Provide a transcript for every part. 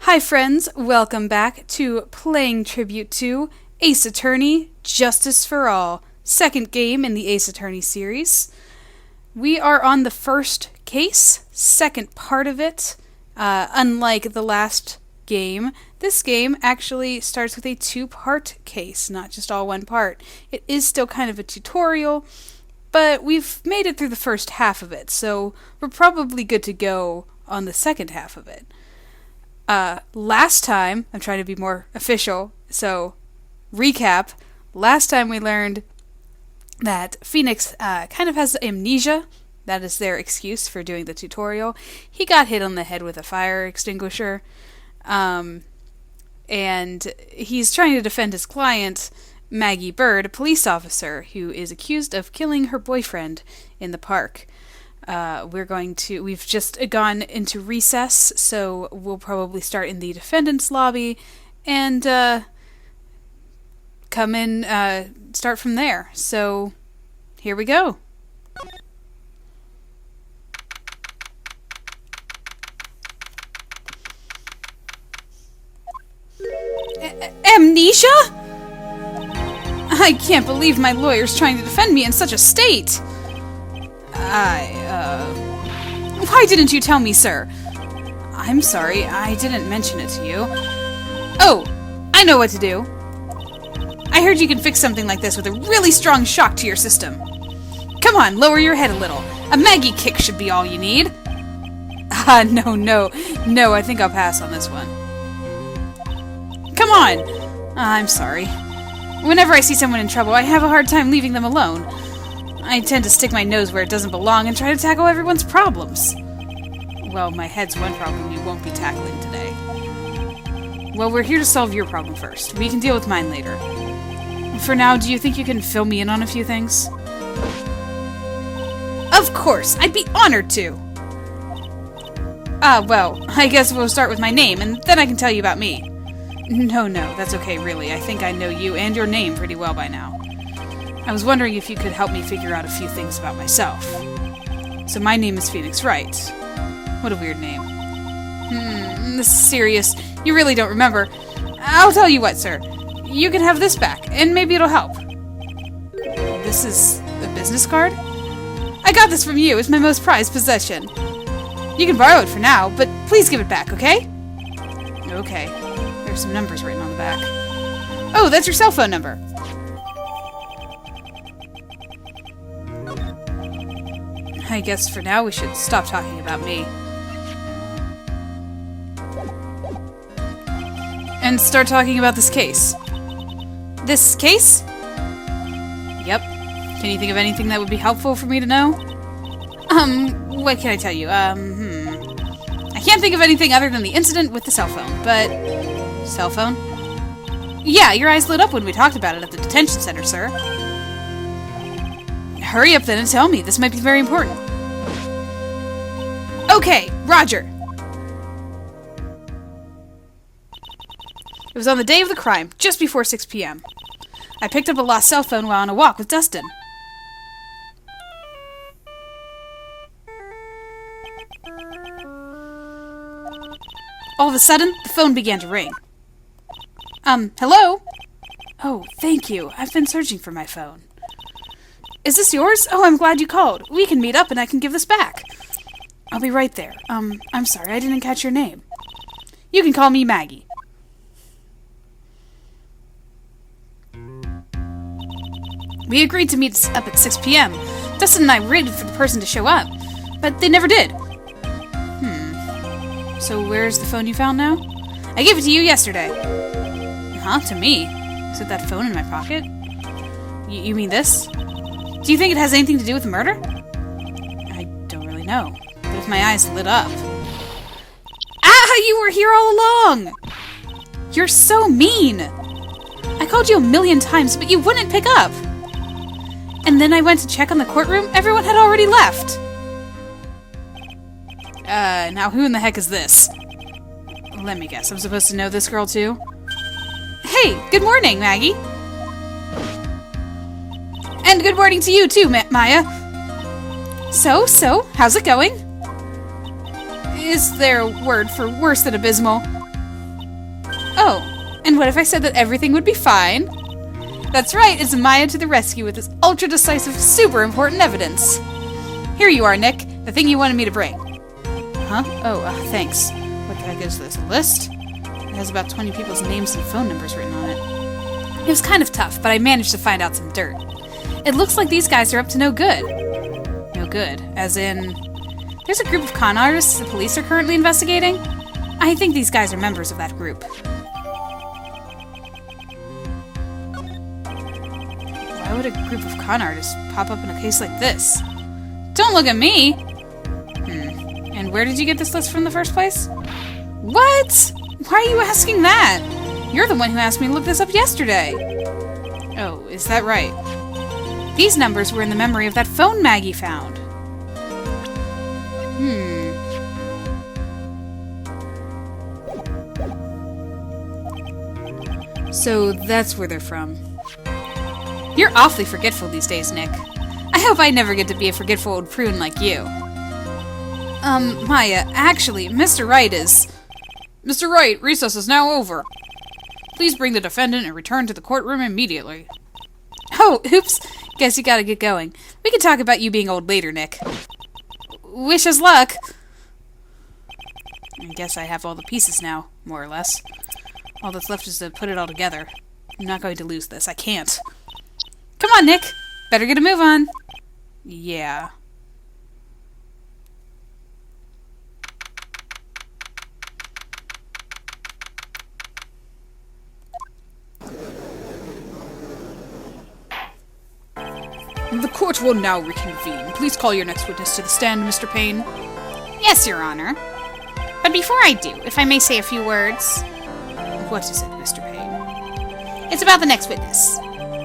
Hi friends, welcome back to Playing Tribute to Ace Attorney Justice for All, second game in the Ace Attorney series. We are on the first case, second part of it. Unlike the last game, this game actually starts with a two-part case, not just all one part. It is still kind of a tutorial, but we've made it through the first half of it, so we're probably good to go on the second half of it. Last time, I'm trying to be more official, so recap. Last time we learned that Phoenix kind of has amnesia. That is their excuse for doing the tutorial. He got hit on the head with a fire extinguisher, and he's trying to defend his client, Maggie Bird, a police officer who is accused of killing her boyfriend in the park. We've just gone into recess, so we'll probably start in the defendant's lobby and start from there. So, here we go. Amnesia? I can't believe my lawyer's trying to defend me in such a state. Why didn't you tell me, sir? I'm sorry, I didn't mention it to you. Oh, I know what to do. I heard you can fix something like this with a really strong shock to your system. Come on, lower your head a little. A Maggie kick should be all you need. No, I think I'll pass on this one. Come on! I'm sorry. Whenever I see someone in trouble, I have a hard time leaving them alone. I tend to stick my nose where it doesn't belong and try to tackle everyone's problems. Well, my head's one problem you won't be tackling today. Well, we're here to solve your problem first. We can deal with mine later. For now, do you think you can fill me in on a few things? Of course! I'd be honored to! Well, I guess we'll start with my name, and then I can tell you about me. No, that's okay, really. I think I know you and your name pretty well by now. I was wondering if you could help me figure out a few things about myself. So my name is Phoenix Wright. What a weird name. This is serious. You really don't remember. I'll tell you what, sir. You can have this back, and maybe it'll help. This is a business card? I got this from you. It's my most prized possession. You can borrow it for now, but please give it back, okay? Okay. There's some numbers written on the back. Oh, that's your cell phone number. I guess for now we should stop talking about me. And start talking about this case. This case? Yep. Can you think of anything that would be helpful for me to know? What can I tell you? I can't think of anything other than the incident with the cell phone, but... Cell phone? Yeah, your eyes lit up when we talked about it at the detention center, sir. Hurry up then and tell me. This might be very important. Okay, Roger. It was on the day of the crime, just before 6 p.m. I picked up a lost cell phone while on a walk with Dustin. All of a sudden, the phone began to ring. Hello? Oh, thank you. I've been searching for my phone. Is this yours? Oh, I'm glad you called. We can meet up and I can give this back. I'll be right there. I'm sorry, I didn't catch your name. You can call me Maggie. We agreed to meet up at 6 p.m. Dustin and I waited for the person to show up, but they never did. So where's the phone you found now? I gave it to you yesterday. Huh? To me? Is it that phone in my pocket? You mean this? Do you think it has anything to do with the murder? I don't really know. But if my eyes lit up... Ah! You were here all along! You're so mean! I called you a million times, but you wouldn't pick up! And then I went to check on the courtroom. Everyone had already left! Now who in the heck is this? Let me guess, I'm supposed to know this girl too? Hey! Good morning, Maggie! And good morning to you too, Maya! So, how's it going? Is there a word for worse than abysmal? And what if I said that everything would be fine? That's right, it's Maya to the rescue with this ultra-decisive, super important evidence. Here you are, Nick. The thing you wanted me to bring. Huh? Oh, thanks. What the heck is this? A list? It has about 20 people's names and phone numbers written on it. It was kind of tough, but I managed to find out some dirt. It looks like these guys are up to no good. No good? As in... There's a group of con artists the police are currently investigating? I think these guys are members of that group. Why would a group of con artists pop up in a case like this? Don't look at me! And where did you get this list from in the first place? What? Why are you asking that? You're the one who asked me to look this up yesterday. Oh, is that right? These numbers were in the memory of that phone Maggie found. So that's where they're from. You're awfully forgetful these days, Nick. I hope I never get to be a forgetful old prune like you. Maya, actually, Mr. Wright is... Mr. Wright, recess is now over. Please bring the defendant and return to the courtroom immediately. Oh, oops. Guess you gotta get going. We can talk about you being old later, Nick. Wish us luck. I guess I have all the pieces now, more or less. All that's left is to put it all together. I'm not going to lose this. I can't. Come on, Nick. Better get a move on. Yeah. The court will now reconvene. Please call your next witness to the stand, Mr. Payne. Yes, Your Honor. But before I do, if I may say a few words... What is it, Mr. Payne? It's about the next witness.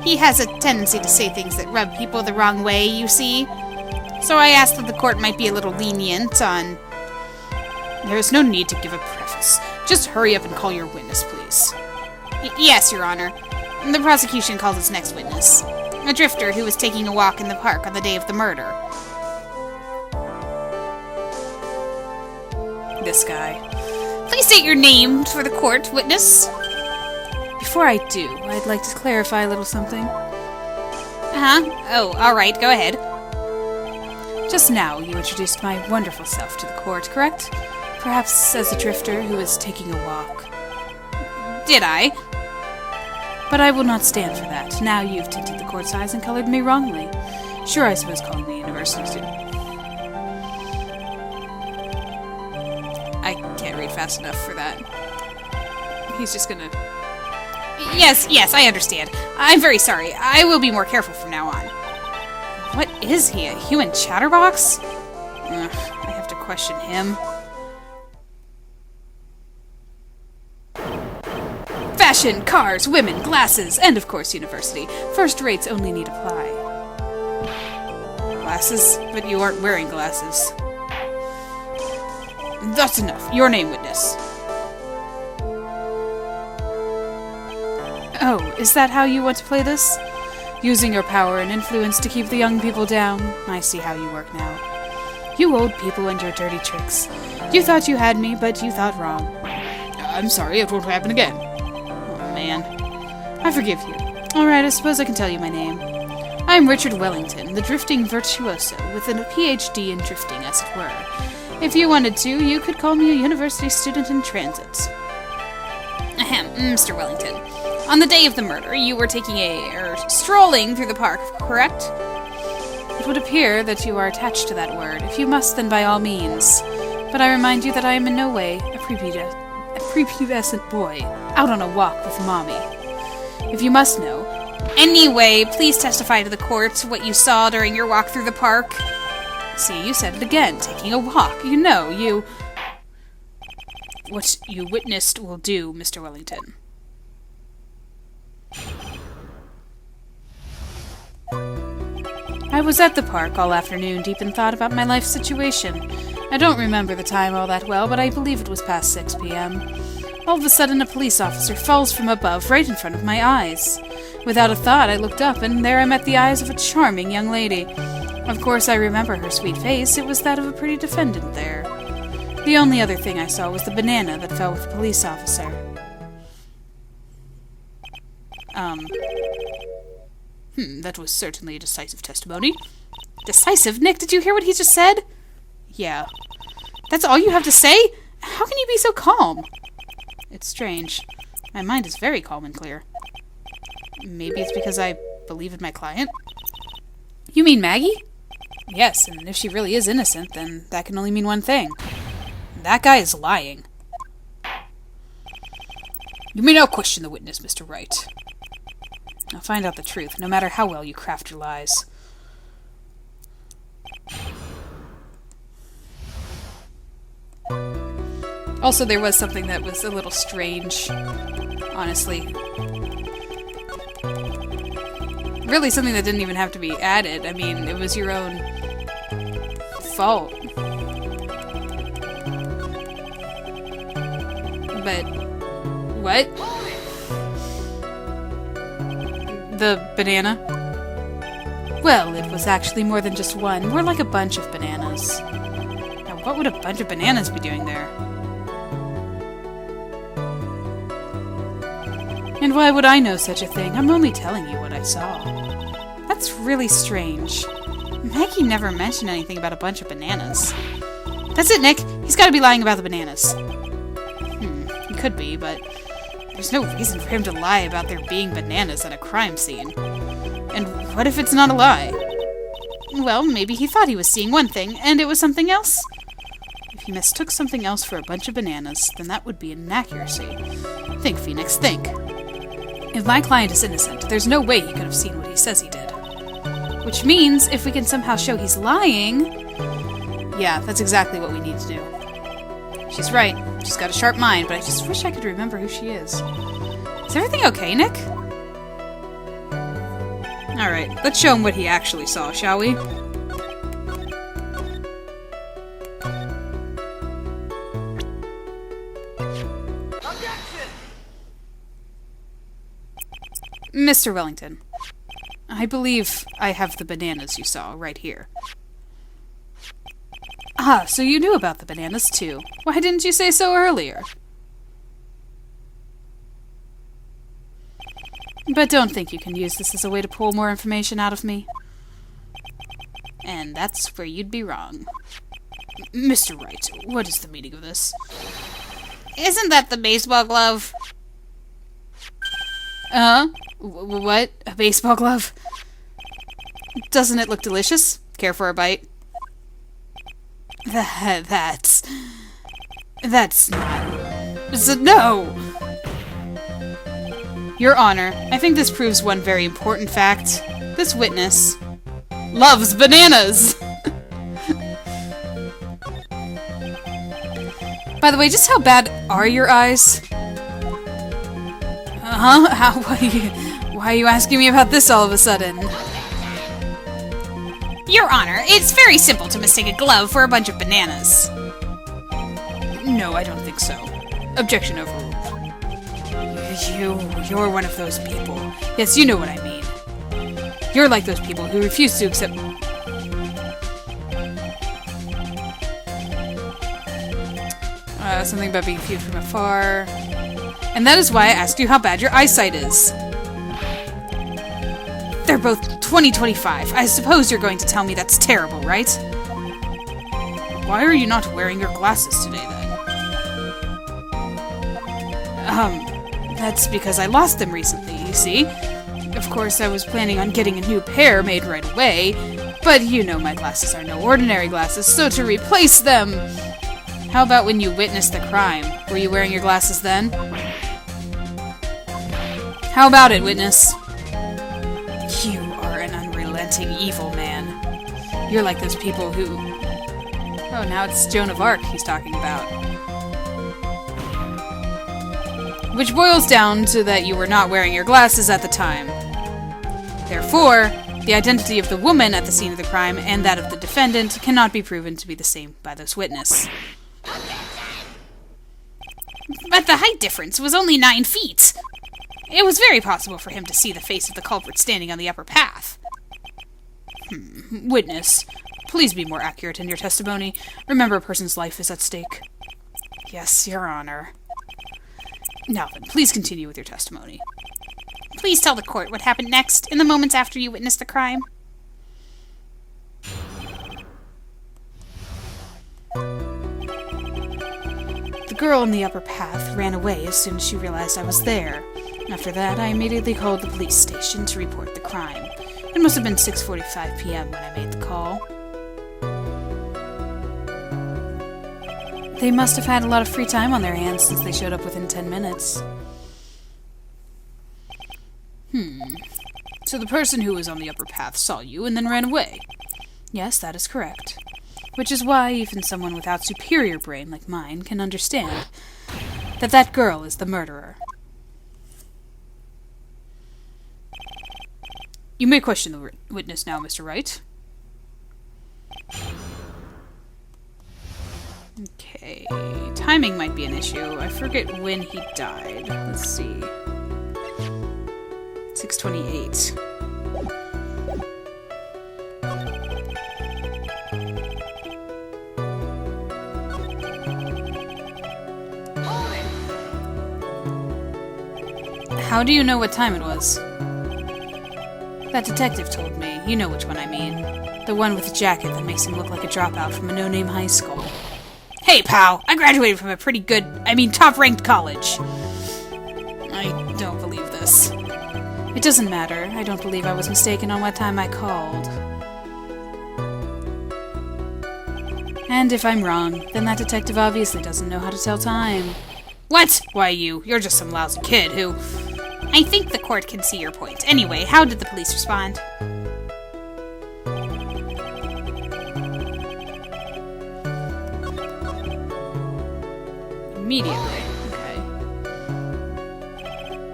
He has a tendency to say things that rub people the wrong way, you see. So I asked that the court might be a little lenient on... There is no need to give a preface. Just hurry up and call your witness, please. Yes, Your Honor. The prosecution calls its next witness. A drifter who was taking a walk in the park on the day of the murder. This guy. Please state your name for the court, witness. Before I do, I'd like to clarify a little something. Oh, alright, go ahead. Just now, you introduced my wonderful self to the court, correct? Perhaps as a drifter who is taking a walk. Did I? But I will not stand for that. Now you've tinted the court's eyes and colored me wrongly. Sure, I suppose calling me a university student. I can't read fast enough for that. He's just gonna... Yes, I understand. I'm very sorry. I will be more careful from now on. What is he, a human chatterbox? I have to question him. Fashion, cars, women, glasses, and of course university. First rates only need apply. Glasses? But you aren't wearing glasses. That's enough. Your name, witness. Oh, is that how you want to play this? Using your power and influence to keep the young people down? I see how you work now. You old people and your dirty tricks. You thought you had me, but you thought wrong. I'm sorry, it won't happen again. Oh, man. I forgive you. Alright, I suppose I can tell you my name. I'm Richard Wellington, the drifting virtuoso, with a PhD in drifting, as it were. If you wanted to, you could call me a university student in transit. Ahem, Mr. Wellington. On the day of the murder, you were strolling through the park, correct? It would appear that you are attached to that word. If you must, then by all means. But I remind you that I am in no way a prepubescent boy, out on a walk with Mommy. If you must know. Anyway, please testify to the court what you saw during your walk through the park. See, you said it again, taking a walk. You know, you... What you witnessed will do, Mr. Wellington. I was at the park all afternoon, deep in thought about my life situation. I don't remember the time all that well, but I believe it was past 6 p.m. All of a sudden, a police officer falls from above, right in front of my eyes. Without a thought, I looked up, and there I met the eyes of a charming young lady. Of course, I remember her sweet face. It was that of a pretty defendant there. The only other thing I saw was the banana that fell with the police officer. That was certainly a decisive testimony. Decisive? Nick, did you hear what he just said? Yeah. That's all you have to say? How can you be so calm? It's strange. My mind is very calm and clear. Maybe it's because I believe in my client? You mean Maggie? Yes, and if she really is innocent, then that can only mean one thing. That guy is lying. You may now question the witness, Mr. Wright. I'll find out the truth, no matter how well you craft your lies. Also, there was something that was a little strange, honestly. Really something that didn't even have to be added. I mean, it was your own fault. But, what? The banana? Well, it was actually more than just one. More like a bunch of bananas. Now, what would a bunch of bananas be doing there? And why would I know such a thing? I'm only telling you what I saw. That's really strange. Maggie never mentioned anything about a bunch of bananas. That's it, Nick. He's got to be lying about the bananas. He could be, but there's no reason for him to lie about there being bananas at a crime scene. And what if it's not a lie? Well, maybe he thought he was seeing one thing, and it was something else. If he mistook something else for a bunch of bananas, then that would be an inaccuracy. Think, Phoenix, think. If my client is innocent, there's no way he could have seen what he says he did. Which means, if we can somehow show he's lying... Yeah, that's exactly what we need to do. She's right. She's got a sharp mind, but I just wish I could remember who she is. Is everything okay, Nick? Alright, let's show him what he actually saw, shall we? Mr. Wellington, I believe I have the bananas you saw right here. Ah, so you knew about the bananas too. Why didn't you say so earlier? But don't think you can use this as a way to pull more information out of me. And that's where you'd be wrong. Mr. Wright, what is the meaning of this? Isn't that the baseball glove? What? A baseball glove? Doesn't it look delicious? Care for a bite? That's not... So, no! Your Honor, I think this proves one very important fact. This witness loves bananas! By the way, just how bad are your eyes? Why are you asking me about this all of a sudden? Your Honor, it's very simple to mistake a glove for a bunch of bananas. No, I don't think so. Objection overruled. You're one of those people. Yes, you know what I mean. You're like those people who refuse to accept... something about being viewed from afar. And that is why I asked you how bad your eyesight is. They're both 20/25. I suppose you're going to tell me that's terrible, right? Why are you not wearing your glasses today, then? That's because I lost them recently, you see. Of course, I was planning on getting a new pair made right away, but you know my glasses are no ordinary glasses, so to replace them... How about when you witnessed the crime? Were you wearing your glasses then? How about it, witness? You are an unrelenting evil man. You're like those people who... Oh, now it's Joan of Arc he's talking about. Which boils down to that you were not wearing your glasses at the time. Therefore, the identity of the woman at the scene of the crime and that of the defendant cannot be proven to be the same by this witness. But the height difference was only 9 feet. It was very possible for him to see the face of the culprit standing on the upper path. Witness, please be more accurate in your testimony. Remember, a person's life is at stake. Yes, Your Honor. Now then, please continue with your testimony. Please tell the court what happened next, in the moments after you witnessed the crime. The girl in the upper path ran away as soon as she realized I was there. After that, I immediately called the police station to report the crime. It must have been 6:45 p.m. when I made the call. They must have had a lot of free time on their hands since they showed up within 10 minutes. So the person who was on the upper path saw you and then ran away? Yes, that is correct. Which is why even someone without superior brain like mine can understand that that girl is the murderer. You may question the witness now, Mr. Wright. Okay, timing might be an issue. I forget when he died. Let's see. 6:28. How do you know what time it was? That detective told me. You know which one I mean. The one with the jacket that makes him look like a dropout from a no-name high school. Hey, pal! I graduated from a top-ranked college. I don't believe this. It doesn't matter. I don't believe I was mistaken on what time I called. And if I'm wrong, then that detective obviously doesn't know how to tell time. What? Why, you're just some lousy kid who... I think the court can see your point. Anyway, how did the police respond? Immediately. Okay.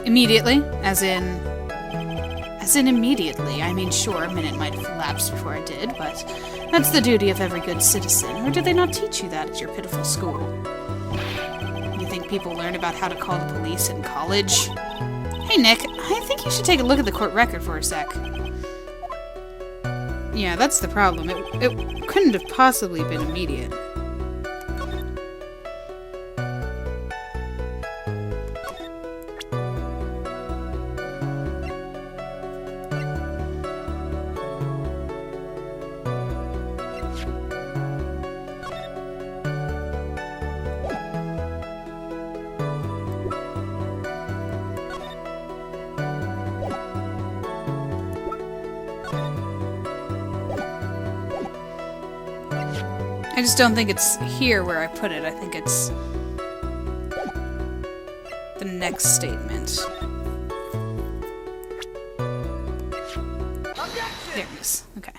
Immediately? As in immediately. I mean, sure, a minute might have elapsed before I did, but that's the duty of every good citizen. Or did they not teach you that at your pitiful school? You think people learn about how to call the police in college? Hey, Nick, I think you should take a look at the court record for a sec. Yeah, that's the problem. It couldn't have possibly been immediate. I just don't think it's here where I put it. I think it's the next statement. There it is. Okay.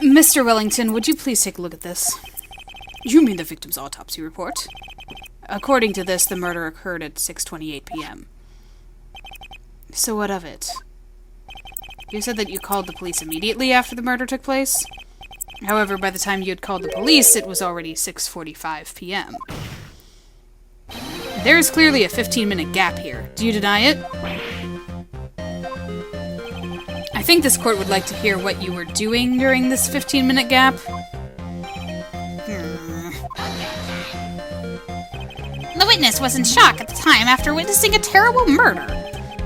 Mr. Wellington, would you please take a look at this? You mean the victim's autopsy report? According to this, the murder occurred at 6:28 p.m. So what of it? You said that you called the police immediately after the murder took place? However, by the time you had called the police, it was already 6:45 p.m. There is clearly a 15-minute gap here. Do you deny it? I think this court would like to hear what you were doing during this 15-minute gap. The witness was in shock at the time after witnessing a terrible murder.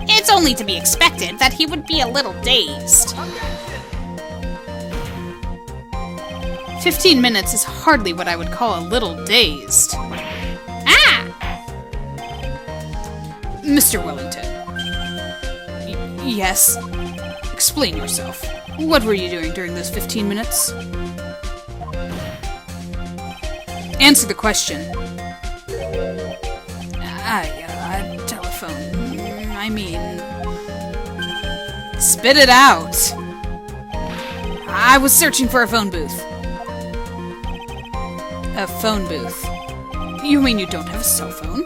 It's only to be expected that he would be a little dazed. 15 minutes is hardly what I would call a little dazed. Ah! Mr. Wellington. Yes? Explain yourself. What were you doing during those 15 minutes? Answer the question. Telephone. I mean... Spit it out! I was searching for a phone booth. A phone booth. You mean you don't have a cell phone?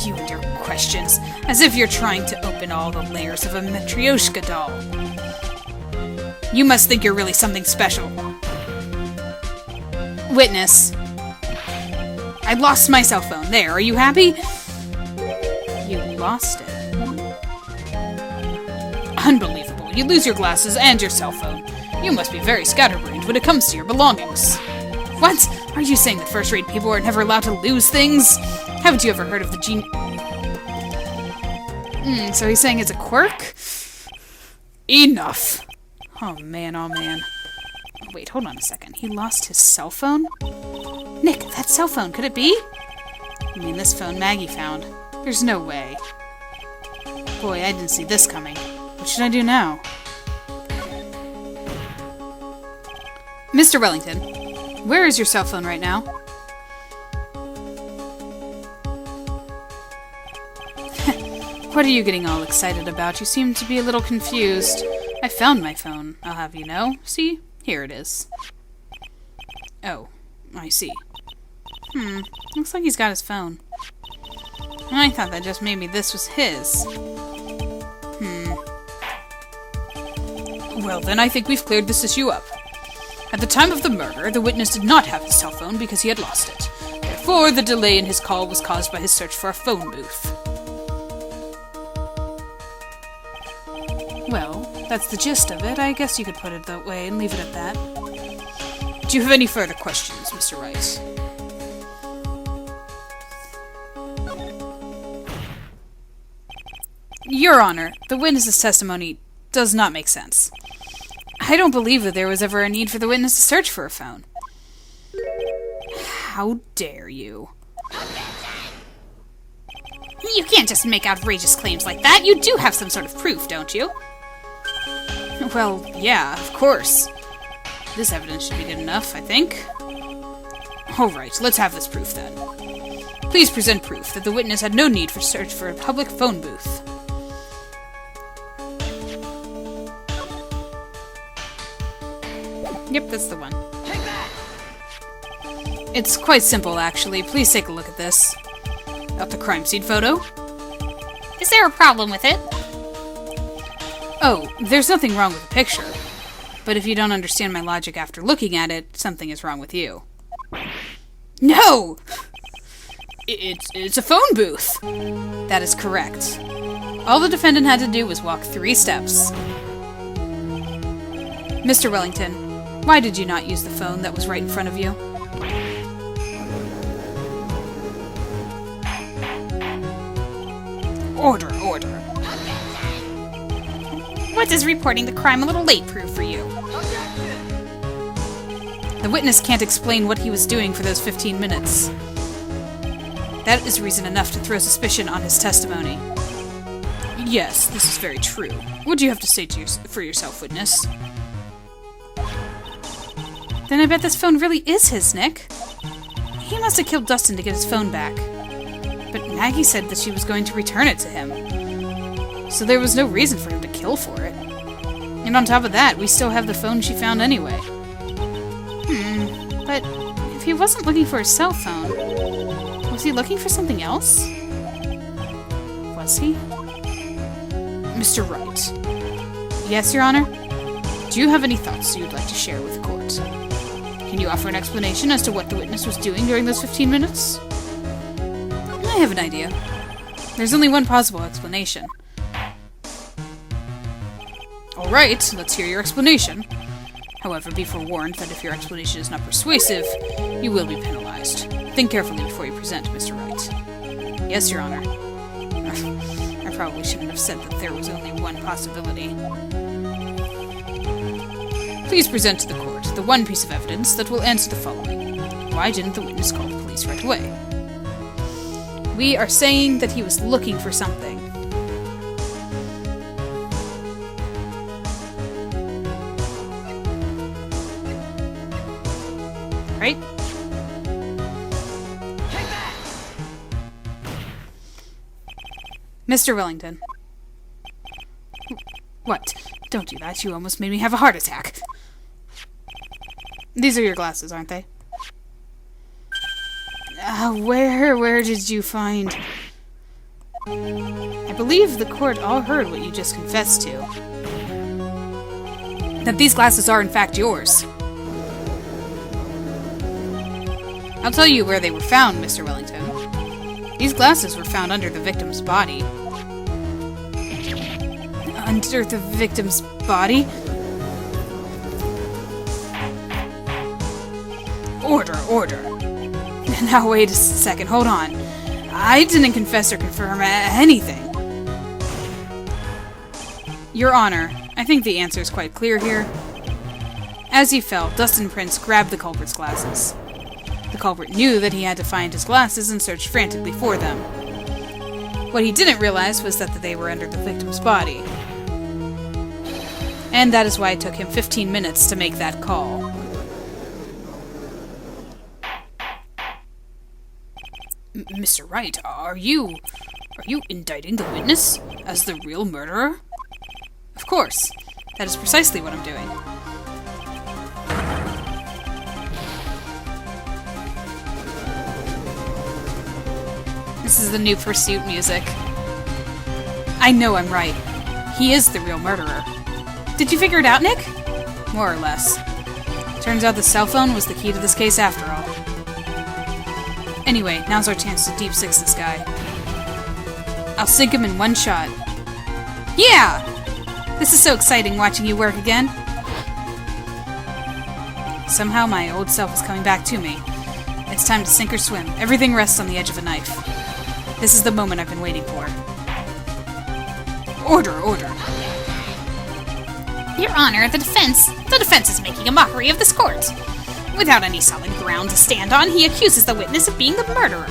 You and your questions. As if you're trying to open all the layers of a Matryoshka doll. You must think you're really something special. Witness. I lost my cell phone. There, are you happy? You lost it. Unbelievable. You lose your glasses and your cell phone. You must be very scatterbrained when it comes to your belongings. What? Are you saying that first-rate people are never allowed to lose things? Haven't you ever heard of the so he's saying it's a quirk? Enough! Oh man, oh man. Wait, hold on a second. He lost his cell phone? Nick, that cell phone, could it be? You mean this phone Maggie found? There's no way. Boy, I didn't see this coming. What should I do now? Mr. Wellington, where is your cell phone right now? What are you getting all excited about? You seem to be a little confused. I found my phone, I'll have you know. See? Here it is. Oh, I see. Looks like he's got his phone. I thought that just maybe this was his. Well, then I think we've cleared this issue up. At the time of the murder, the witness did not have his cell phone because he had lost it. Therefore, the delay in his call was caused by his search for a phone booth. Well, that's the gist of it. I guess you could put it that way and leave it at that. Do you have any further questions, Mr. Wright? Your Honor, the witness's testimony does not make sense. I don't believe that there was ever a need for the witness to search for a phone. How dare you? You can't just make outrageous claims like that. You do have some sort of proof, don't you? Well, yeah, of course. This evidence should be good enough, I think. All right, let's have this proof then. Please present proof that the witness had no need for search for a public phone booth. Yep, that's the one. It's quite simple, actually. Please take a look at this. Got the crime scene photo. Is there a problem with it? Oh, there's nothing wrong with the picture. But if you don't understand my logic after looking at it, something is wrong with you. No! It's a phone booth! That is correct. All the defendant had to do was walk 3 steps. Mr. Wellington, why did you not use the phone that was right in front of you? Order, order. What does reporting the crime a little late prove for you? The witness can't explain what he was doing for those 15 minutes. That is reason enough to throw suspicion on his testimony. Yes, this is very true. What do you have to say for yourself, witness? Then I bet this phone really is his, Nick. He must have killed Dustin to get his phone back. But Maggie said that she was going to return it to him. So there was no reason for him to kill for it. And on top of that, we still have the phone she found anyway. But if he wasn't looking for a cell phone, was he looking for something else? Was he? Mr. Wright. Yes, Your Honor? Do you have any thoughts you'd like to share with the court? Can you offer an explanation as to what the witness was doing during those 15 minutes? I have an idea. There's only one possible explanation. Alright, let's hear your explanation. However, be forewarned that if your explanation is not persuasive, you will be penalized. Think carefully before you present, Mr. Wright. Yes, Your Honor. I probably shouldn't have said that there was only one possibility. Please present to the court the one piece of evidence that will answer the following. Why didn't the witness call the police right away? We are saying that he was looking for something. Right? Mr. Wellington. What? Don't do that. You almost made me have a heart attack. These are your glasses, aren't they? Where did you find... I believe the court all heard what you just confessed to. That these glasses are in fact yours. I'll tell you where they were found, Mr. Wellington. These glasses were found under the victim's body. Under the victim's body? Order, order. Now wait a second, hold on. I didn't confess or confirm anything. Your Honor, I think the answer is quite clear here. As he fell, Dustin Prince grabbed the culprit's glasses. The culprit knew that he had to find his glasses and searched frantically for them. What he didn't realize was that they were under the victim's body. And that is why it took him 15 minutes to make that call. Mr. Wright, are you indicting the witness as the real murderer? Of course. That is precisely what I'm doing. This is the new Pursuit music. I know I'm right. He is the real murderer. Did you figure it out, Nick? More or less. Turns out the cell phone was the key to this case after all. Anyway, now's our chance to deep six this guy. I'll sink him in one shot. Yeah! This is so exciting watching you work again. Somehow my old self is coming back to me. It's time to sink or swim. Everything rests on the edge of a knife. This is the moment I've been waiting for. Order, order. Your Honor, the defense is making a mockery of this court. Without any solid ground to stand on, he accuses the witness of being the murderer.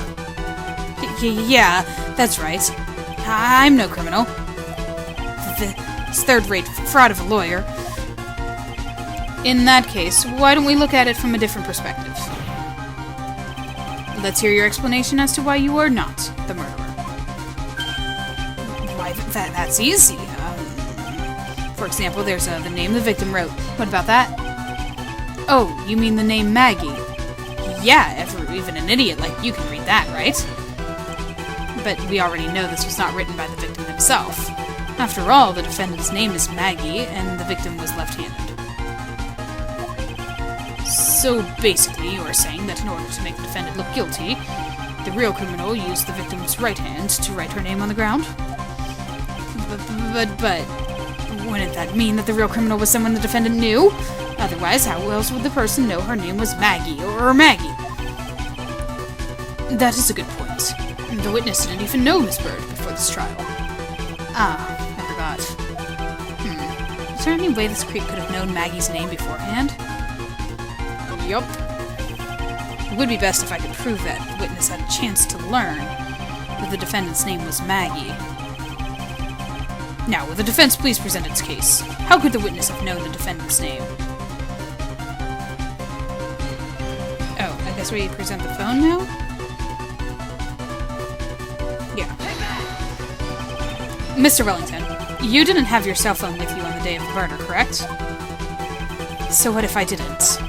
Yeah, that's right. I'm no criminal. This third-rate fraud of a lawyer. In that case, why don't we look at it from a different perspective? Let's hear your explanation as to why you are not the murderer. Why, that's easy. For example, there's the name the victim wrote. What about that? Oh, you mean the name Maggie? Yeah, even an idiot like you can read that, right? But we already know this was not written by the victim himself. After all, the defendant's name is Maggie, and the victim was left-handed. So basically, you are saying that in order to make the defendant look guilty, the real criminal used the victim's right hand to write her name on the ground? But wouldn't that mean that the real criminal was someone the defendant knew? Otherwise, how else would the person know her name was Maggie or Maggie? That is a good point. The witness didn't even know Miss Bird before this trial. Ah, I forgot. Is there any way this creep could have known Maggie's name beforehand? Yup. It would be best if I could prove that the witness had a chance to learn that the defendant's name was Maggie. Now, will the defense please present its case? How could the witness have known the defendant's name? Oh, I guess we present the phone now? Yeah. Mr. Wellington, you didn't have your cell phone with you on the day of the murder, correct? So what if I didn't?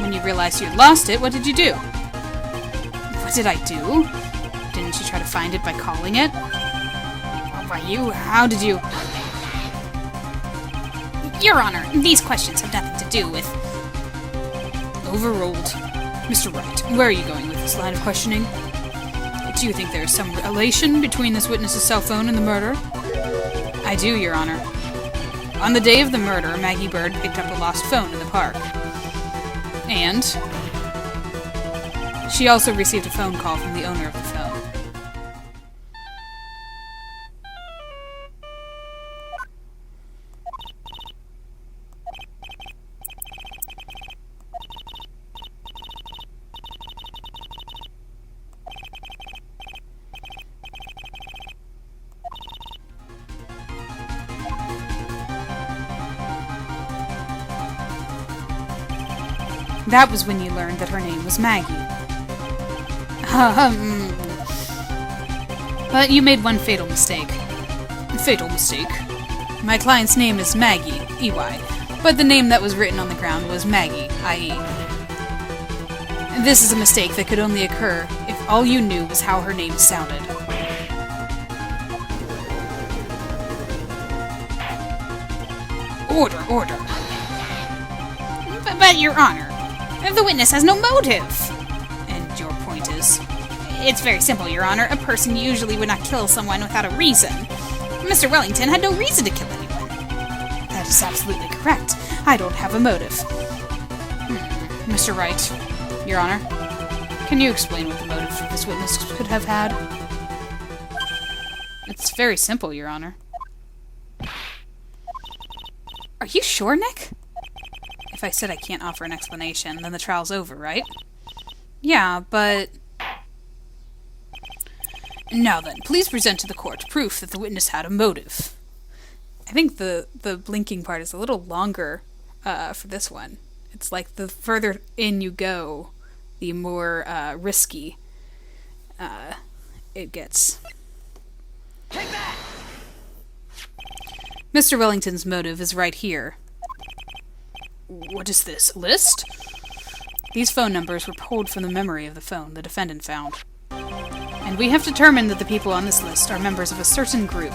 When you realized you'd lost it, what did you do? What did I do? Didn't you try to find it by calling it? How did you... Your Honor, these questions have nothing to do with... Overruled. Mr. Wright, where are you going with this line of questioning? Do you think there is some relation between this witness's cell phone and the murder? I do, Your Honor. On the day of the murder, Maggie Bird picked up a lost phone in the park. And she also received a phone call from the owner of the phone. That was when you learned that her name was Maggie. But you made one fatal mistake. Fatal mistake? My client's name is Maggie, EY, but the name that was written on the ground was Maggie, IE. This is a mistake that could only occur if all you knew was how her name sounded. Order, order. But, Your Honor, the witness has no motive. And your point is? It's very simple, Your Honor. A person usually would not kill someone without a reason. Mr. Wellington had no reason to kill anyone. That is absolutely correct. I don't have a motive. Mr. Wright, Your Honor. Can you explain what the motive this witness could have had? It's very simple, Your Honor. Are you sure, Nick? If I said I can't offer an explanation, then the trial's over, right? Yeah, but... Now then, please present to the court proof that the witness had a motive. I think the blinking part is a little longer for this one. It's like the further in you go, the more risky it gets. Take that! Mr. Wellington's motive is right here. What is this, a list? These phone numbers were pulled from the memory of the phone the defendant found. And we have determined that the people on this list are members of a certain group.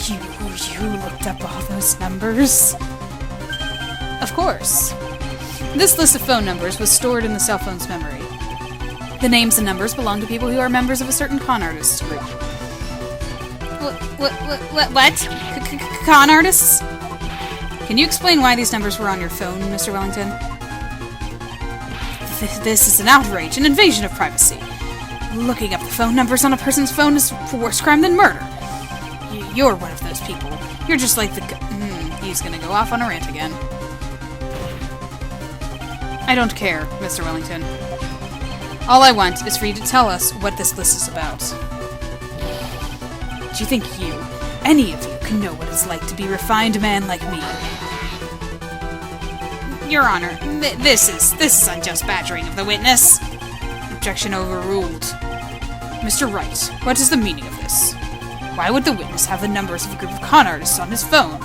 You looked up all those numbers? Of course. This list of phone numbers was stored in the cell phone's memory. The names and numbers belong to people who are members of a certain con artists group. What? Con artists? Can you explain why these numbers were on your phone, Mr. Wellington? This is an outrage, an invasion of privacy. Looking up the phone numbers on a person's phone is a worse crime than murder. You're one of those people. You're just like the... he's gonna go off on a rant again. I don't care, Mr. Wellington. All I want is for you to tell us what this list is about. Do you think you, any of you, can know what it's like to be a refined man like me? Your Honor, this is unjust badgering of the witness. Objection overruled. Mr. Wright, what is the meaning of this? Why would the witness have the numbers of a group of con artists on his phone?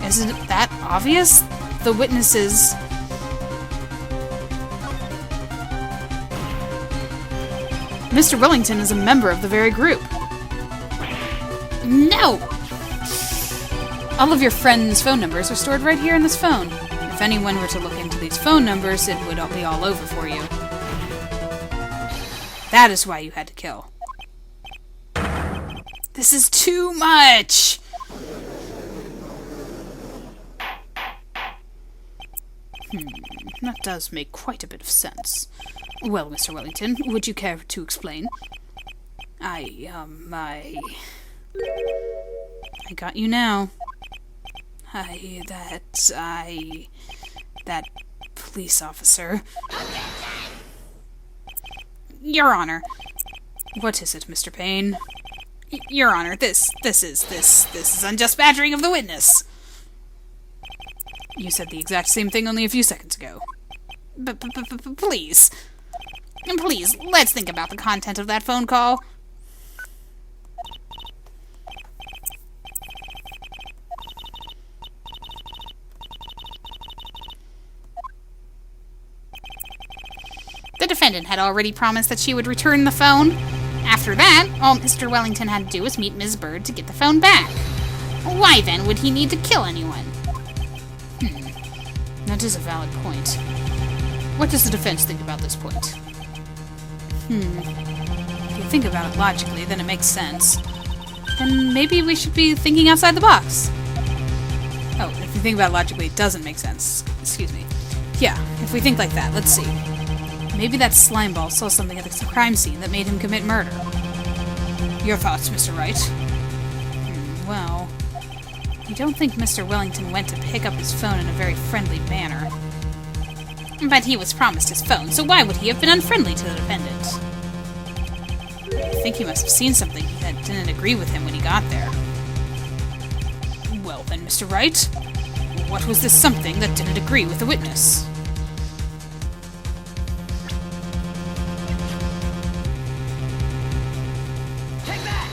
Isn't it that obvious? The witness is... Mr. Wellington is a member of the very group. No! All of your friends' phone numbers are stored right here in this phone. If anyone were to look into these phone numbers, it would all be all over for you. That is why you had to kill. This is too much! That does make quite a bit of sense. Well, Mr. Wellington, would you care to explain? I got you now. That police officer. Your Honor. What is it, Mr. Payne? Your Honor, this is unjust badgering of the witness. You said the exact same thing only a few seconds ago. Please. Please, let's think about the content of that phone call. The defendant had already promised that she would return the phone. After that, all Mr. Wellington had to do was meet Ms. Bird to get the phone back. Why then would he need to kill anyone? That is a valid point. What does the defense think about this point? If you think about it logically, then it makes sense. Then maybe we should be thinking outside the box. Oh, if you think about it logically, it doesn't make sense. Excuse me. Yeah, if we think like that, let's see. Maybe that slimeball saw something at the crime scene that made him commit murder. Your thoughts, Mr. Wright? Well, I don't think Mr. Wellington went to pick up his phone in a very friendly manner. But he was promised his phone, so why would he have been unfriendly to the defendant? I think he must have seen something that didn't agree with him when he got there. Well then, Mr. Wright, what was this something that didn't agree with the witness? Take that!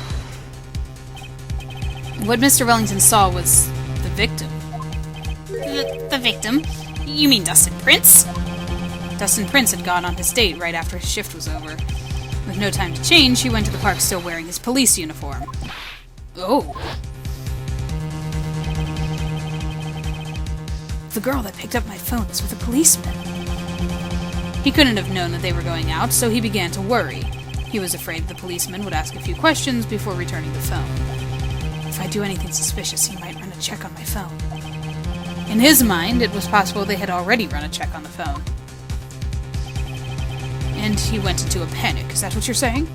What Mr. Wellington saw was the victim. The victim? You mean Dustin Prince? Dustin Prince had gone on his date right after his shift was over. With no time to change, he went to the park still wearing his police uniform. Oh. The girl that picked up my phone was with a policeman. He couldn't have known that they were going out, so he began to worry. He was afraid the policeman would ask a few questions before returning the phone. If I do anything suspicious, he might run a check on my phone. In his mind, it was possible they had already run a check on the phone. and he went into a panic. Is that what you're saying?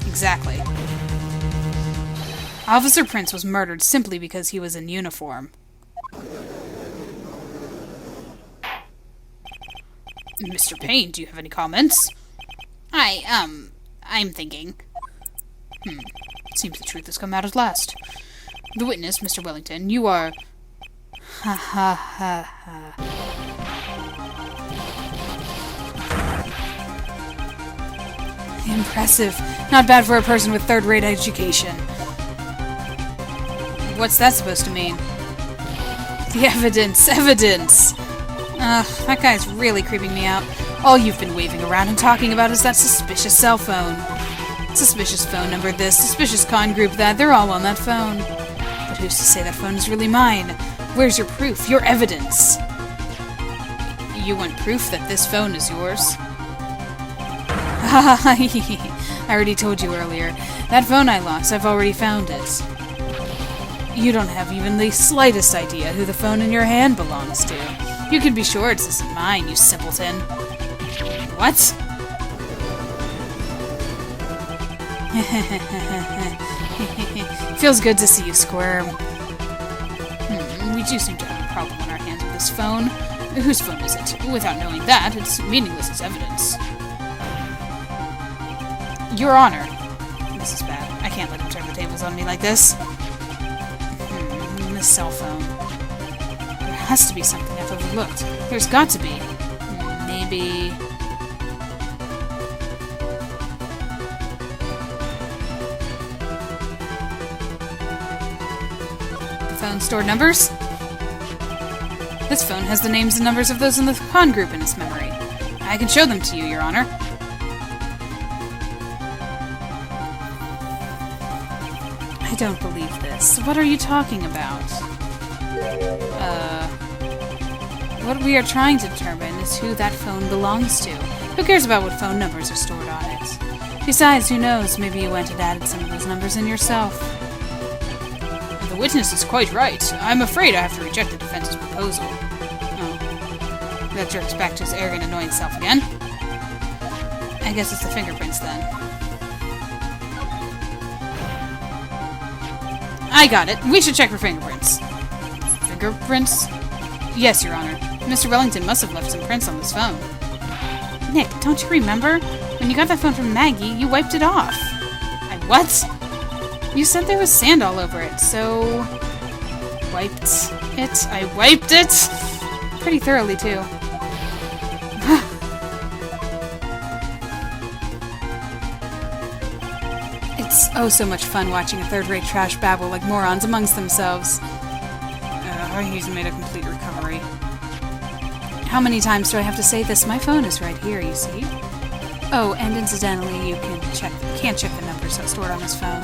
Exactly. Officer Prince was murdered simply because he was in uniform. Mr. Payne, do you have any comments? I'm thinking. Seems the truth has come out at last. The witness, Mr. Wellington, you are... Ha ha ha ha. Impressive. Not bad for a person with third-rate education. What's that supposed to mean? The evidence! That guy's really creeping me out. All you've been waving around and talking about is that suspicious cell phone. Suspicious phone number this, suspicious con group that, they're all on that phone. But who's to say that phone is really mine? Where's your proof? Your evidence? You want proof that this phone is yours? I already told you earlier. That phone I lost, I've already found it. You don't have even the slightest idea who the phone in your hand belongs to. You can be sure it isn't mine, you simpleton. What? Feels good to see you squirm. We do seem to have a problem on our hands with this phone. Whose phone is it? Without knowing that, it's meaningless as evidence. Your Honor. This is bad. I can't let him turn the tables on me like this. This cell phone. There has to be something I've overlooked. There's got to be. Maybe... The phone stored numbers? This phone has the names and numbers of those in the con group in its memory. I can show them to you, Your Honor. I don't believe this. What are you talking about? What we are trying to determine is who that phone belongs to. Who cares about what phone numbers are stored on it? Besides, who knows, maybe you went and added some of those numbers in yourself. The witness is quite right. I'm afraid I have to reject the defense's proposal. Oh. That jerks back to his arrogant, annoying self again. I guess it's the fingerprints then. I got it. We should check for fingerprints. Fingerprints? Yes, Your Honor. Mr. Wellington must have left some prints on this phone. Nick, don't you remember? When you got that phone from Maggie, you wiped it off. I what? You said there was sand all over it, so... Wiped it? I wiped it? Pretty thoroughly, too. It's oh so much fun watching a third-rate trash babble like morons amongst themselves. He's made a complete recovery. How many times do I have to say this? My phone is right here, you see. Oh, and incidentally, you can't check the numbers that's stored on his phone.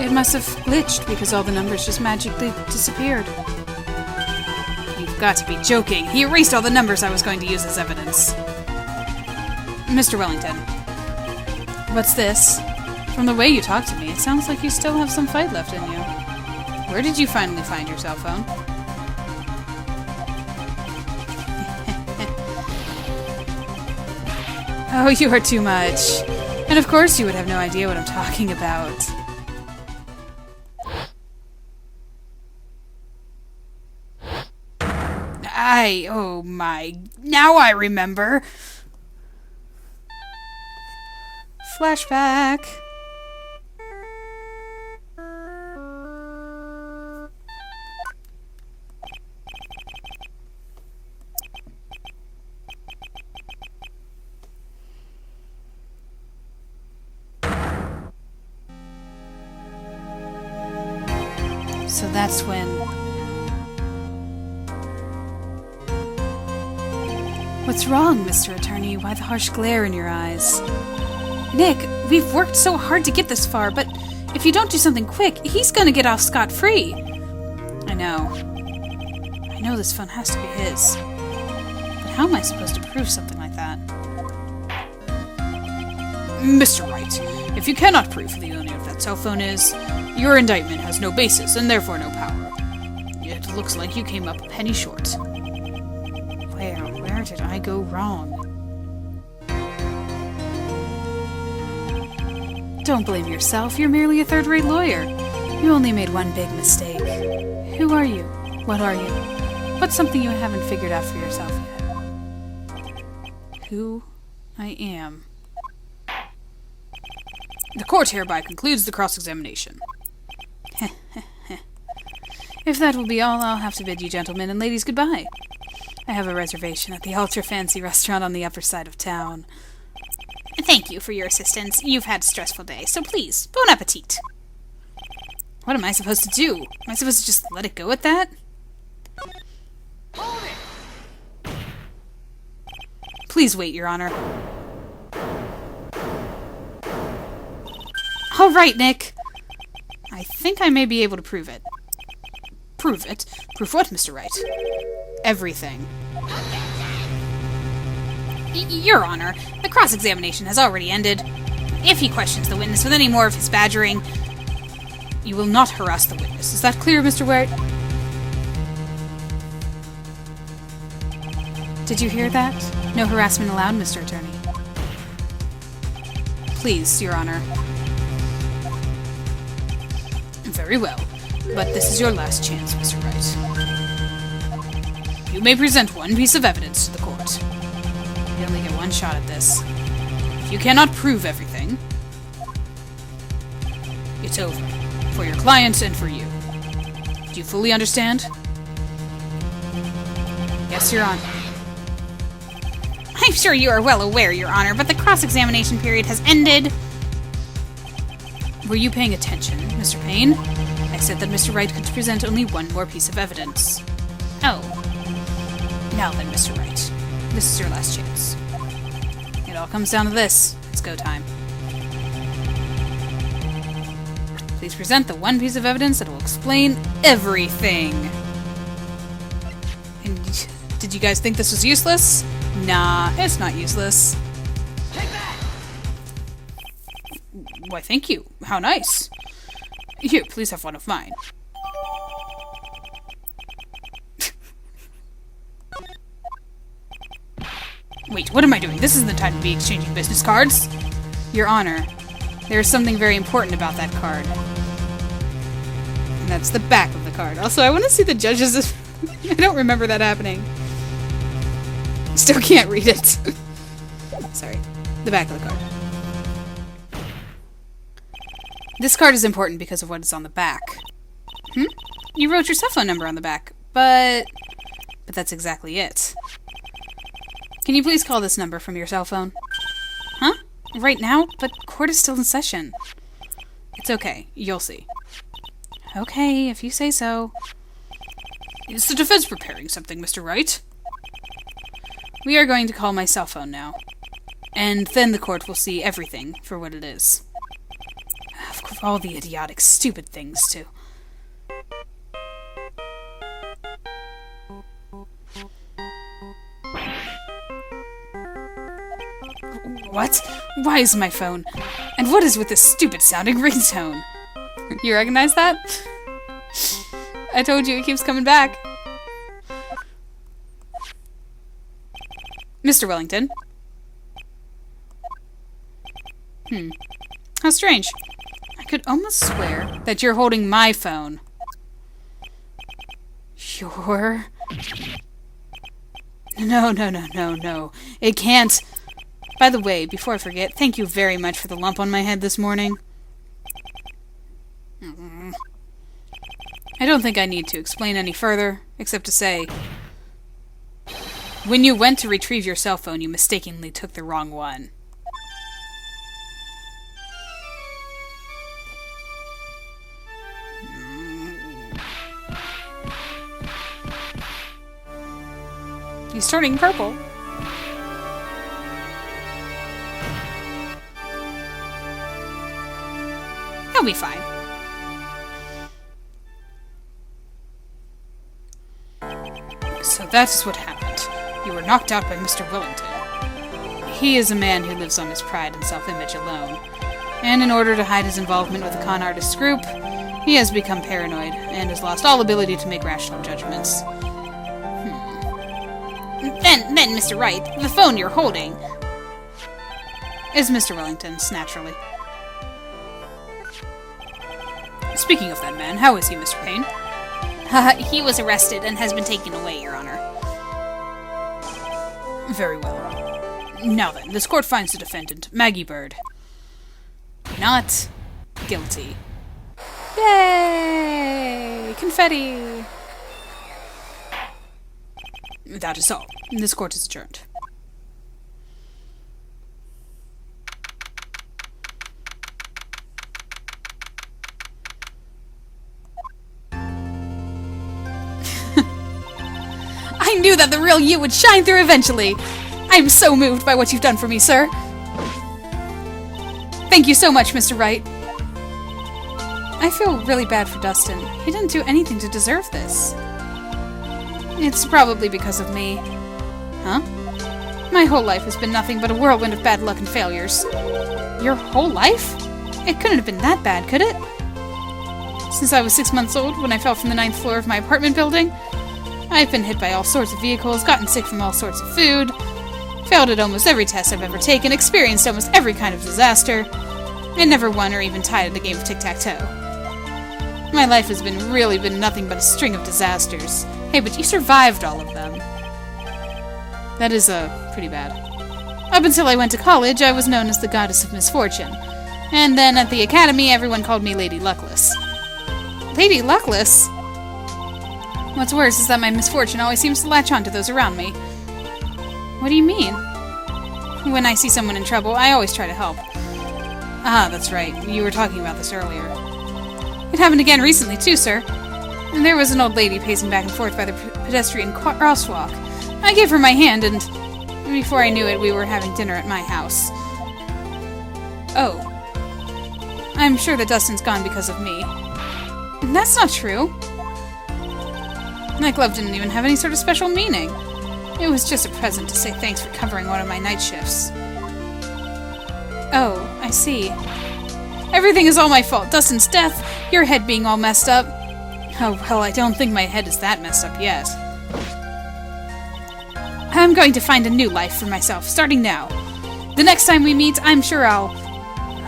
It must have glitched because all the numbers just magically disappeared. You've got to be joking. He erased all the numbers I was going to use as evidence. Mr. Wellington. What's this? From the way you talk to me, it sounds like you still have some fight left in you. Where did you finally find your cell phone? Oh, you are too much. And of course you would have no idea what I'm talking about. Oh my, now I remember. Flashback. So that's when... What's wrong, Mr. Attorney? Why the harsh glare in your eyes? Nick, we've worked so hard to get this far, but if you don't do something quick, he's gonna get off scot-free. I know this phone has to be his. But how am I supposed to prove something like that? Mr. Wright, if you cannot prove who the owner of that cell phone is, your indictment has no basis and therefore no power. It looks like you came up a penny short. Where did I go wrong? Don't blame yourself, you're merely a third-rate lawyer. You only made one big mistake. Who are you? What are you? What's something you haven't figured out for yourself yet? Who I am. The court hereby concludes the cross-examination. If that will be all, I'll have to bid you gentlemen and ladies goodbye. I have a reservation at the ultra-fancy restaurant on the upper side of town. Thank you for your assistance. You've had a stressful day, so please, bon appetit. What am I supposed to do? Am I supposed to just let it go at that? Hold it! Please wait, Your Honor. All right, Nick. I think I may be able to prove it. Prove it? Prove what, Mr. Wright? Everything. Your Honor, the cross-examination has already ended. If he questions the witness with any more of his badgering... You will not harass the witness. Is that clear, Mr. Wright? Did you hear that? No harassment allowed, Mr. Attorney. Please, Your Honor. Very well. But this is your last chance, Mr. Wright. You may present one piece of evidence to the court. You only get one shot at this. If you cannot prove everything, it's over. For your client and for you. Do you fully understand? Yes, Your Honor. I'm sure you are well aware, Your Honor, but the cross-examination period has ended. Were you paying attention, Mr. Payne? I said that Mr. Wright could present only one more piece of evidence. Oh. Now then, Mr. Wright. This is your last chance. It all comes down to this. It's go time. Please present the one piece of evidence that will explain everything. And did you guys think this was useless? Nah, it's not useless. Take that! Why, thank you. How nice. Here, please have one of mine. Wait, what am I doing? This isn't the time to be exchanging business cards. Your Honor, there is something very important about that card. And that's the back of the card. Also, I want to see the judges. I don't remember that happening. Still can't read it. Sorry. The back of the card. This card is important because of what is on the back. You wrote your cell phone number on the back, but that's exactly it. Can you please call this number from your cell phone? Huh? Right now? But court is still in session. It's okay. You'll see. Okay, if you say so. Is the defense preparing something, Mr. Wright? We are going to call my cell phone now. And then the court will see everything for what it is. Of all the idiotic, stupid things, too. What? Why is my phone? And what is with this stupid-sounding ringtone? You recognize that? I told you it keeps coming back. Mr. Wellington. How strange. I could almost swear that you're holding my phone. You're... No. It can't... By the way, before I forget, thank you very much for the lump on my head this morning. I don't think I need to explain any further, except to say... When you went to retrieve your cell phone, you mistakenly took the wrong one. He's turning purple. He'll be fine. So that is what happened. You were knocked out by Mr. Wellington. He is a man who lives on his pride and self-image alone. And in order to hide his involvement with the con artist group, he has become paranoid and has lost all ability to make rational judgments. meant Mr. Wright. The phone you're holding is Mr. Wellington's, naturally. Speaking of that man, how is he, Mr. Payne? He was arrested and has been taken away, Your Honor. Very well. Now then, this court finds the defendant, Maggie Bird, not guilty. Yay! Confetti! That is all. This court is adjourned. I knew that the real you would shine through eventually! I am so moved by what you've done for me, sir. Thank you so much, Mr. Wright. I feel really bad for Dustin. He didn't do anything to deserve this. It's probably because of me. Huh? My whole life has been nothing but a whirlwind of bad luck and failures. Your whole life? It couldn't have been that bad, could it? Since I was 6 months old, when I fell from the 9th floor of my apartment building, I've been hit by all sorts of vehicles, gotten sick from all sorts of food, failed at almost every test I've ever taken, experienced almost every kind of disaster, and never won or even tied at a game of tic-tac-toe. My life has really been nothing but a string of disasters. Hey, but you survived all of them. That is, pretty bad. Up until I went to college, I was known as the Goddess of Misfortune. And then at the academy, everyone called me Lady Luckless. Lady Luckless? What's worse is that my misfortune always seems to latch on to those around me. What do you mean? When I see someone in trouble, I always try to help. Ah, that's right. You were talking about this earlier. It happened again recently, too, sir. And there was an old lady pacing back and forth by the pedestrian crosswalk. I gave her my hand, and before I knew it, we were having dinner at my house. Oh. I'm sure that Dustin's gone because of me. That's not true. That glove didn't even have any sort of special meaning. It was just a present to say thanks for covering one of my night shifts. Oh, I see. Everything is all my fault. Dustin's death, your head being all messed up. Oh, well, I don't think my head is that messed up yet. I'm going to find a new life for myself, starting now. The next time we meet, I'm sure I'll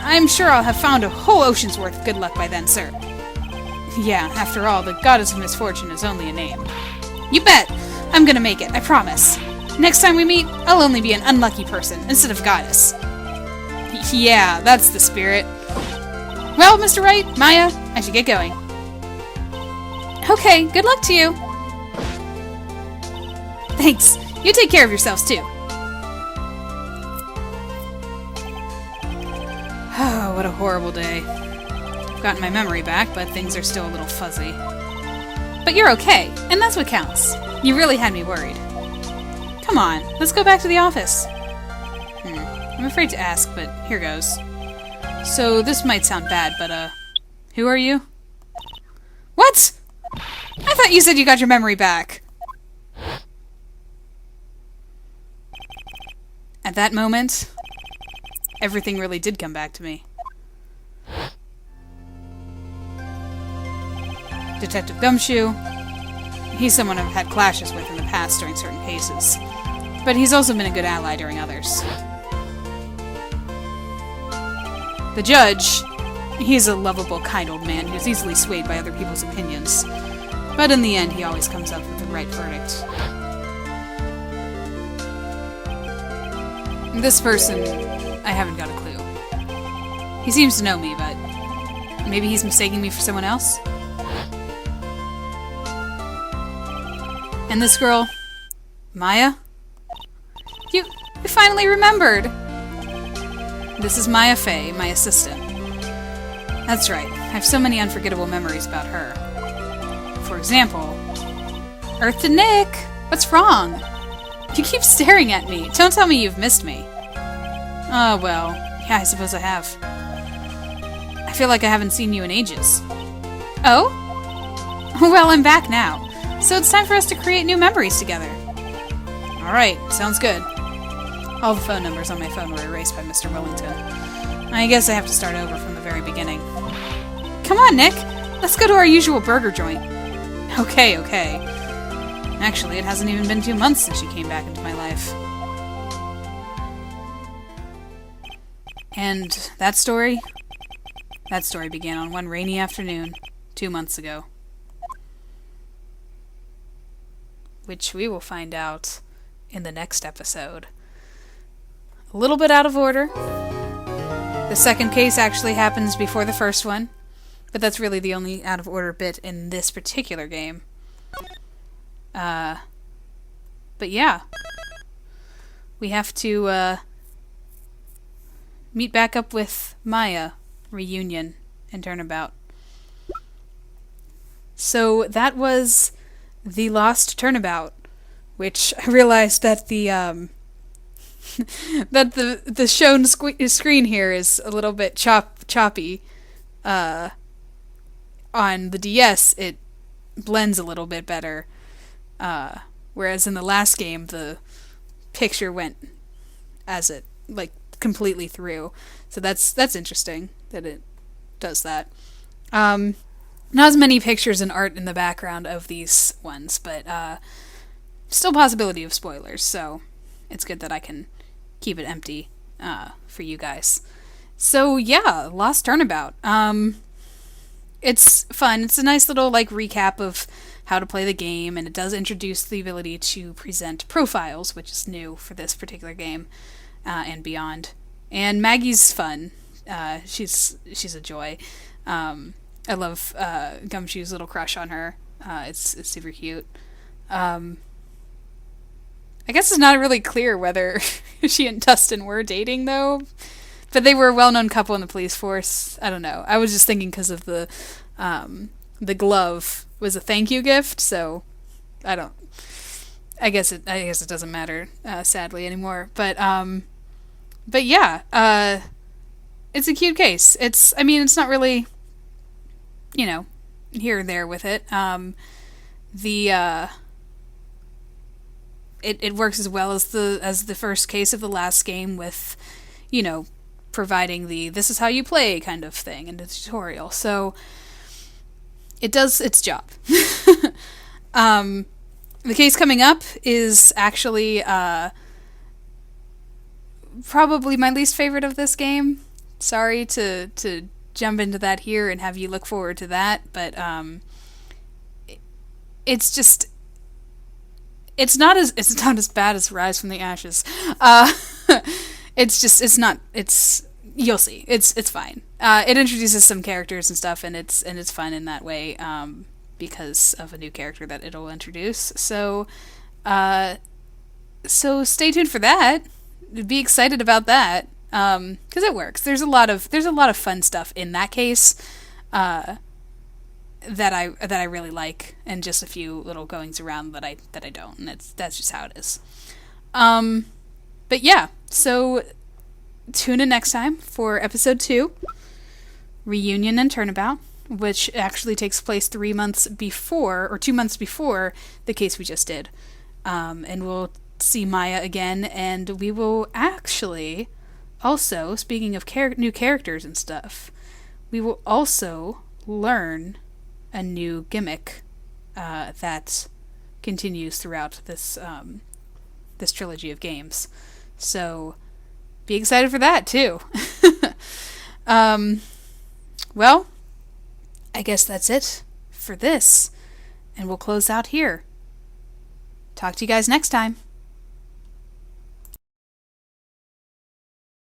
have found a whole ocean's worth of good luck by then, sir. Yeah, after all, the Goddess of Misfortune is only a name. You bet! I'm gonna make it, I promise. Next time we meet, I'll only be an unlucky person, instead of goddess. Yeah, that's the spirit. Well, Mr. Wright, Maya, I should get going. Okay, good luck to you. Thanks. You take care of yourselves, too. Oh, what a horrible day. I've gotten my memory back, but things are still a little fuzzy. But you're okay, and that's what counts. You really had me worried. Come on, let's go back to the office. I'm afraid to ask, but here goes. So, this might sound bad, but, who are you? What? I thought you said you got your memory back. At that moment, everything really did come back to me. Detective Gumshoe. He's someone I've had clashes with in the past during certain cases, but he's also been a good ally during others. The judge. He's a lovable, kind old man who's easily swayed by other people's opinions, but in the end, he always comes up with the right verdict. This person, I haven't got a clue. He seems to know me, but maybe he's mistaking me for someone else? And this girl, Maya? You finally remembered! This is Maya Fey, my assistant. That's right, I have so many unforgettable memories about her. For example, Earth to Nick! What's wrong? You keep staring at me. Don't tell me you've missed me. Oh, well, yeah, I suppose I have. I feel like I haven't seen you in ages. Oh? Well, I'm back now. So it's time for us to create new memories together. Alright, sounds good. All the phone numbers on my phone were erased by Mr. Wellington. I guess I have to start over from the very beginning. Come on, Nick! Let's go to our usual burger joint. Okay. Actually, it hasn't even been 2 months since she came back into my life. And that story began on one rainy afternoon 2 months ago. Which we will find out in the next episode. A little bit out of order. The second case actually happens before the first one, but that's really the only out of order bit in this particular game. But yeah. We have to meet back up with Maya, reunion, and turnabout. So that was The Lost Turnabout, which I realized that the that the shown screen here is a little bit choppy. On the DS, it blends a little bit better, whereas in the last game, the picture went as it completely through. So that's interesting that it does that. Not as many pictures and art in the background of these ones, but still possibility of spoilers, so it's good that I can keep it empty for you guys. So yeah, Lost Turnabout. It's fun. It's a nice little recap of how to play the game, and it does introduce the ability to present profiles, which is new for this particular game and beyond. And Maggie's fun. She's a joy. I love Gumshoe's little crush on her. It's super cute. I guess it's not really clear whether she and Dustin were dating, though. But they were a well-known couple in the police force. I don't know. I was just thinking because of the glove was a thank you gift, so I guess it doesn't matter, sadly, anymore. But yeah, it's a cute case. It's not really, here or there with it. It works as well as the first case of the last game with, providing the this is how you play kind of thing in the tutorial. So it does its job. The case coming up is actually probably my least favorite of this game. Sorry to jump into that here and have you look forward to that, but it's not as bad as Rise from the Ashes. You'll see. It's fine. It introduces some characters and stuff, and it's fun in that way, because of a new character that it'll introduce. So stay tuned for that. Be excited about that, because it works. There's a lot of fun stuff in that case, that I really like, and just a few little goings around that I don't, and that's just how it is. But yeah, so tune in next time for episode 2, Reunion and Turnabout, which actually takes place 2 months before the case we just did. And we'll see Maya again, and we will actually also, speaking of new characters and stuff, we will also learn a new gimmick that continues throughout this trilogy of games. So be excited for that too. Well, I guess that's it for this, and we'll close out here. Talk to you guys next time.